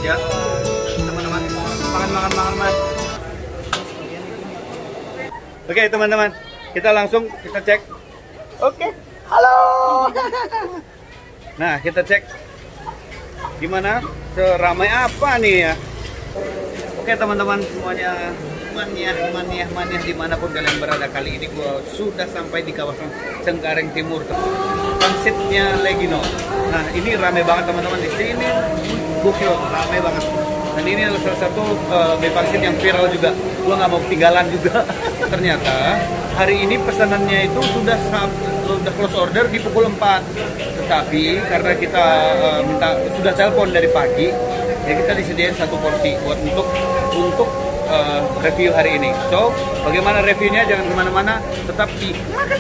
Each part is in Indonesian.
aja. Teman-teman, makan. Oke, teman-teman, kita langsung cek. Oke, halo. Nah, kita cek gimana, seramai apa nih ya. Oke teman-teman semuanya, mania dimanapun kalian berada, kali ini gue sudah sampai di kawasan Cengkareng Timur, pangsitnya Legino. Nah ini rame banget teman-teman di sini, gokil, rame banget. Dan ini adalah salah satu mie pangsit yang viral juga, gue nggak mau ketinggalan juga. Ternyata hari ini pesanannya itu sudah close order di pukul 4. Tetapi karena kita sudah telepon dari pagi, ya kita disediain 1 porsi buat untuk review hari ini. So, bagaimana reviewnya? Jangan kemana-mana, tetap di makan.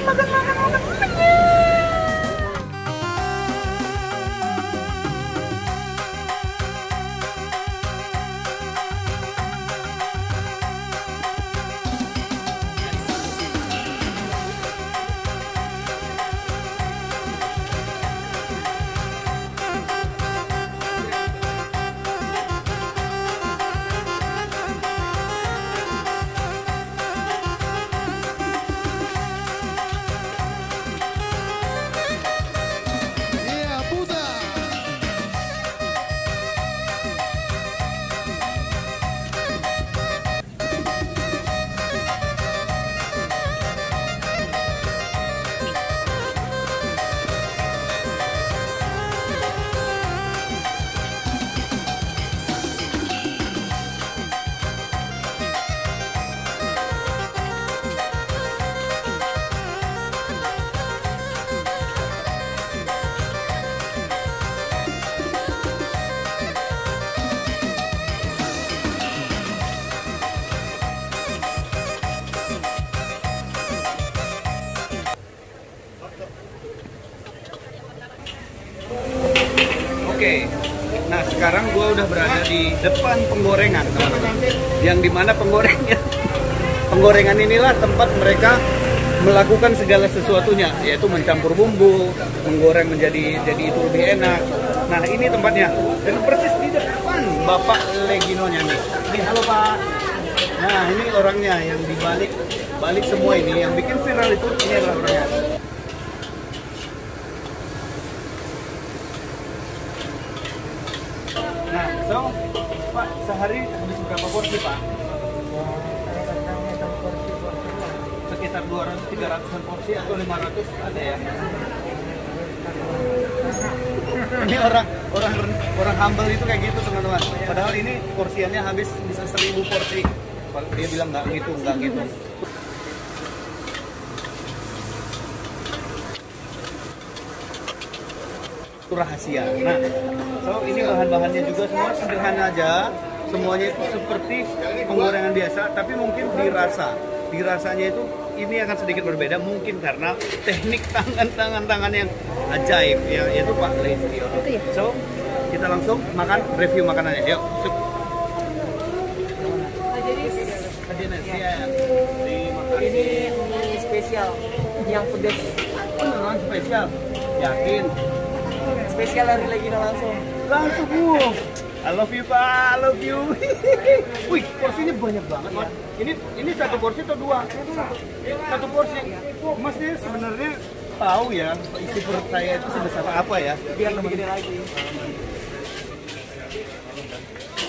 Oke, nah sekarang gue udah berada di depan penggorengan teman-teman. Yang dimana penggorengan inilah tempat mereka melakukan segala sesuatunya, yaitu mencampur bumbu, menggoreng menjadi itu lebih enak. Nah ini tempatnya, dan persis di depan Bapak Leginonya nih. Ini halo Pak. Nah ini orangnya yang dibalik semua ini, yang bikin viral itu, ini adalah orangnya. Nah, so, Pak, sehari habis berapa porsi, Pak? Sekitar 200-300an porsi atau 500 ada ya? Ini orang humble itu kayak gitu, teman-teman. Padahal ini porsiannya habis bisa 1000 porsi. Dia bilang nggak ngitung. Itu rahasia. Nah, so ini bahan-bahannya juga semua sederhana aja, semuanya itu seperti penggorengan biasa, tapi mungkin dirasanya itu ini akan sedikit berbeda, mungkin karena teknik tangan yang ajaib ya, yaitu Pak Legino. So kita langsung review makanannya. Yuk. Ini mie spesial yang pedas. Beneran spesial? Yakin? Spesial dari Legino langsung. I love you Pak, I love you. Wih, porsinya banyak banget Mas. Ini 1 porsi atau 2? 1 porsi. Mas ini sebenarnya tahu ya isi perut saya itu sebesar apa ya? Biar lebih gede lagi.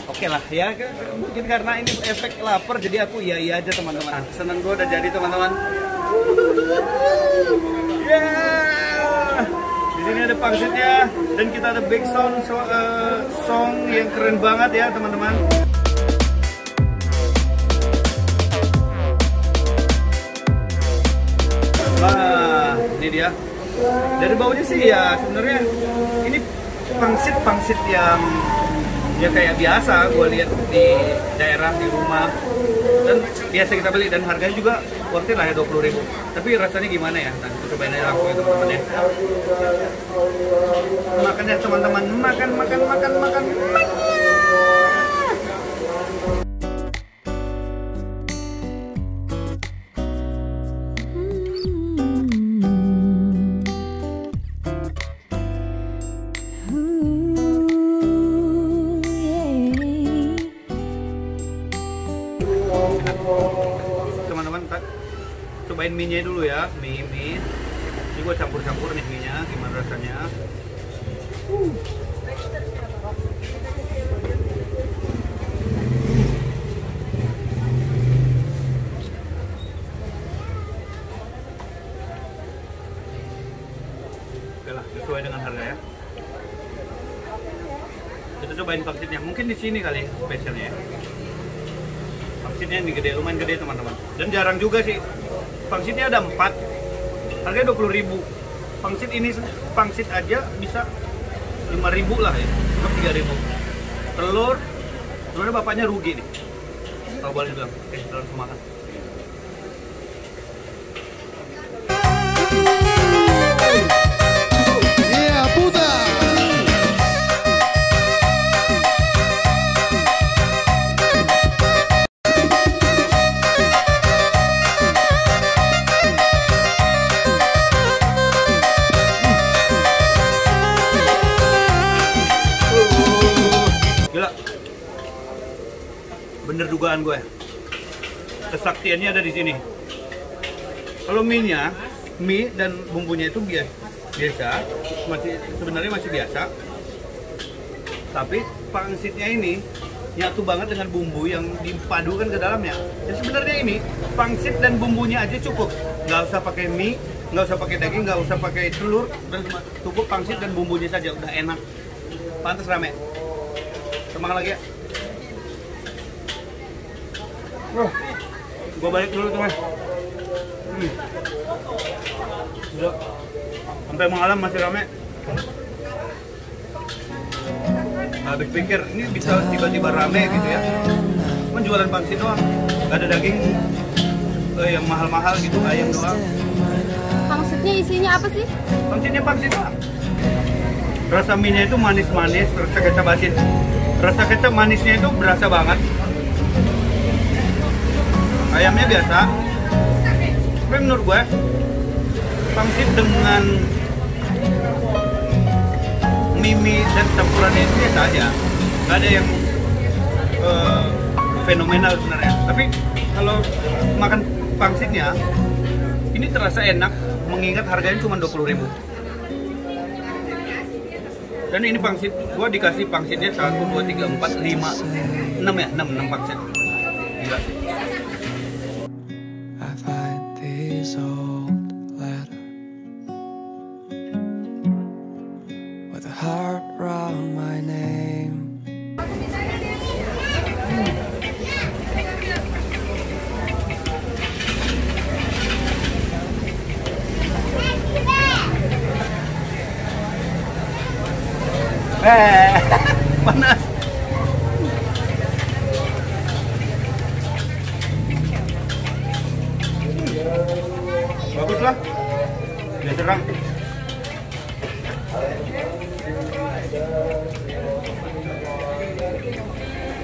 Oke lah ya, mungkin karena ini efek lapar jadi aku iya aja teman-teman. Seneng gue udah jadi teman-teman. Yeah. Di sini ada pangsitnya dan kita ada big song yang keren banget ya teman-teman. Nah, ini dia. Dari baunya sih ya sebenarnya ini pangsit yang ya kayak biasa gue lihat di daerah, di rumah, dan biasa kita beli, dan harganya juga worth it lah ya, 20.000. Tapi rasanya gimana ya? Nah, kita cobain aja langsung ya teman-teman ya. Makannya teman-teman, makan. cobain mie-nya dulu ya, mie. Ini gua campur-campur nih mie-nya, gimana rasanya? Oke lah, sesuai dengan harga ya. Kita cobain pangsitnya, mungkin di sini kali spesialnya ya. Pangsitnya ini gede, lumayan gede teman-teman. Dan jarang juga sih. Pangsitnya ada 4, harganya 20.000. Pangsit aja bisa 5.000 lah ya, atau 3.000. Telur, sebenarnya bapaknya rugi nih. Kalau boleh bilang, oke kita langsung makan. Gila, bener dugaan gue. Kesaktiannya ada di sini. Kalau mie dan bumbunya itu biasa, sebenarnya masih biasa. Tapi pangsitnya ini nyatu banget dengan bumbu yang dipadukan ke dalamnya. Ya sebenarnya ini pangsit dan bumbunya aja cukup. Nggak usah pakai mie, nggak usah pakai daging, nggak usah pakai telur, dan cukup pangsit dan bumbunya saja udah enak. Pantes rame. Makan lagi ya. Gua balik dulu teman. Udah. Sampai malam masih rame. Habis pikir ini bisa tiba-tiba rame gitu ya. Cuman jualan pangsit doang. Gak ada daging yang mahal-mahal gitu, ayam doang. Pangsitnya isinya apa sih? Pangsitnya pangsit doang. Rasa mie-nya itu manis-manis, rasa kecap asin. Rasa kecap manisnya itu berasa banget. Ayamnya biasa. Tapi menurut gue pangsit dengan mie dan campurannya itu biasa aja. Gak ada yang fenomenal sebenarnya. Tapi kalau makan pangsitnya ini terasa enak, mengingat harganya cuma 20.000. Dan ini pangsit, gua dikasih pangsitnya 1, 2, 3, 4, 5, 6 ya, 6 pangsit. Gila. I find these old letters with a heart around my name. Panas. Bagus lah. Dia serang.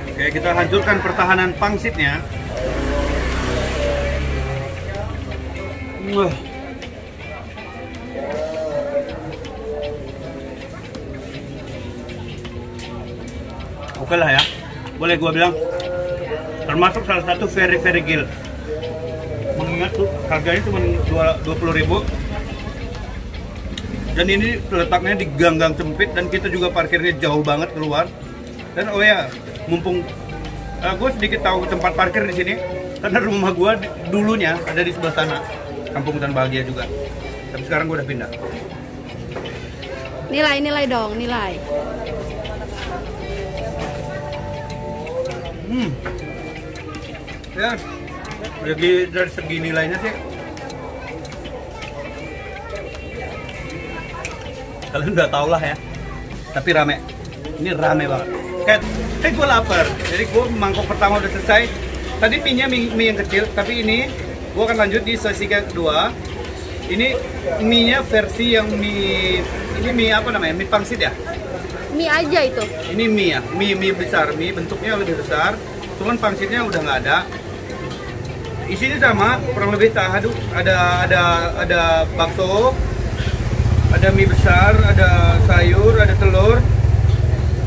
Oke, kita hancurkan pertahanan pangsitnya. Wah. Oke lah ya, boleh gua bilang termasuk salah satu very gil. Mengingat tuh harganya cuma 20.000. Dan ini letaknya di gang-gang sempit dan kita juga parkirnya jauh banget keluar. Dan oh ya, mumpung gue sedikit tahu tempat parkir di sini karena rumah gue dulunya ada di sebelah sana, Kampung Hutan Bahagia juga. Tapi sekarang gue udah pindah. Nilai dong, nilai. Ya, dari segi nilainya sih kalian udah tau lah ya. Tapi rame, ini rame banget. Kayak gue lapar, jadi gue mangkok pertama udah selesai. Tadi mie yang kecil, tapi ini gue akan lanjut di sesi kedua. Ini mie-nya versi yang ini mie apa namanya? Mie pangsit ya? Mie aja itu. Ini mie ya, mie besar, mie bentuknya lebih besar. Cuman pangsitnya udah nggak ada. Isinya sama, kurang lebih ada bakso, ada mie besar, ada sayur, ada telur.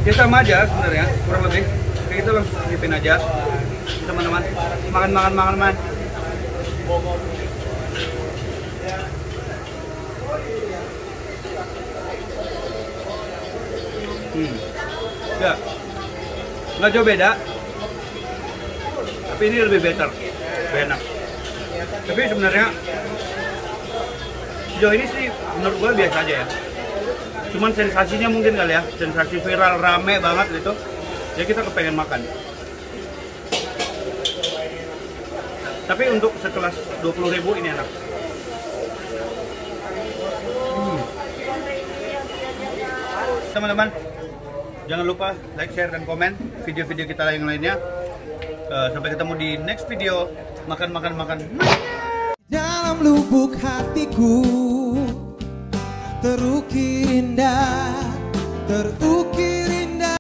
Ya sama aja sebenarnya, kurang lebih. Oke, kita langsung sisipin aja, teman-teman. Makan. Ya, nggak jauh beda. Tapi ini lebih better, lebih enak. Tapi sebenarnya sejauh ini sih menurut gue biasa aja ya. Cuman sensasinya mungkin kali ya, sensasi viral rame banget gitu. Ya kita kepengen makan. Tapi untuk sekelas 20.000 ini enak. Teman-teman, jangan lupa like, share, dan komen video-video kita yang lainnya. Sampai ketemu di next video. Makan. Dalam lubuk hatiku terukir indah, terukir